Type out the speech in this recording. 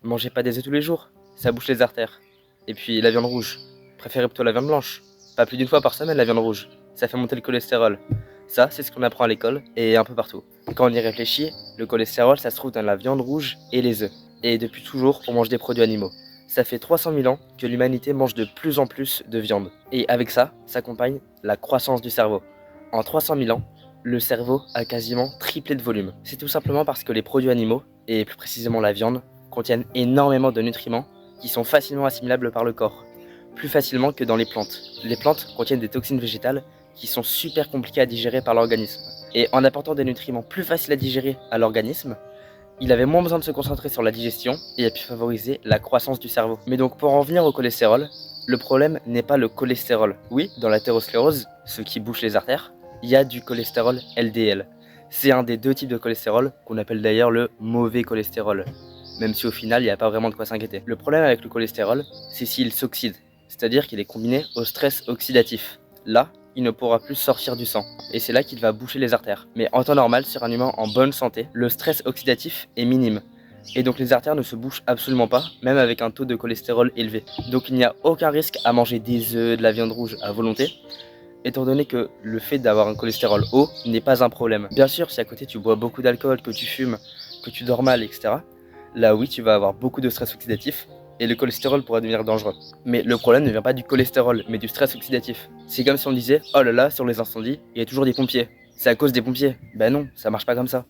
Mangez pas des œufs tous les jours, ça bouche les artères. Et puis la viande rouge, préférez plutôt la viande blanche. Pas plus d'une fois par semaine la viande rouge, ça fait monter le cholestérol. Ça, c'est ce qu'on apprend à l'école et un peu partout. Quand on y réfléchit, le cholestérol, ça se trouve dans la viande rouge et les œufs. Et depuis toujours, on mange des produits animaux. Ça fait 300 000 ans que l'humanité mange de plus en plus de viande. Et avec ça, s'accompagne la croissance du cerveau. En 300 000 ans, le cerveau a quasiment triplé de volume. C'est tout simplement parce que les produits animaux, et plus précisément la viande, contiennent énormément de nutriments qui sont facilement assimilables par le corps, plus facilement que dans les plantes. Les plantes contiennent des toxines végétales qui sont super compliquées à digérer par l'organisme. Et en apportant des nutriments plus faciles à digérer à l'organisme, il avait moins besoin de se concentrer sur la digestion et a pu favoriser la croissance du cerveau. Mais donc pour en venir au cholestérol, le problème n'est pas le cholestérol. Oui, dans l'athérosclérose, ce qui bouche les artères, il y a du cholestérol LDL. C'est un des deux types de cholestérol qu'on appelle d'ailleurs le mauvais cholestérol, même si au final il n'y a pas vraiment de quoi s'inquiéter. Le problème avec le cholestérol, c'est s'il s'oxyde, c'est-à-dire qu'il est combiné au stress oxydatif. Là, il ne pourra plus sortir du sang, et c'est là qu'il va boucher les artères. Mais en temps normal, sur un humain en bonne santé, le stress oxydatif est minime, et donc les artères ne se bouchent absolument pas, même avec un taux de cholestérol élevé. Donc il n'y a aucun risque à manger des œufs, de la viande rouge à volonté, étant donné que le fait d'avoir un cholestérol haut n'est pas un problème. Bien sûr, si à côté tu bois beaucoup d'alcool, que tu fumes, que tu dors mal, etc., là oui, tu vas avoir beaucoup de stress oxydatif, et le cholestérol pourra devenir dangereux. Mais le problème ne vient pas du cholestérol, mais du stress oxydatif. C'est comme si on disait, oh là là, sur les incendies, il y a toujours des pompiers. C'est à cause des pompiers. Ben non, ça marche pas comme ça.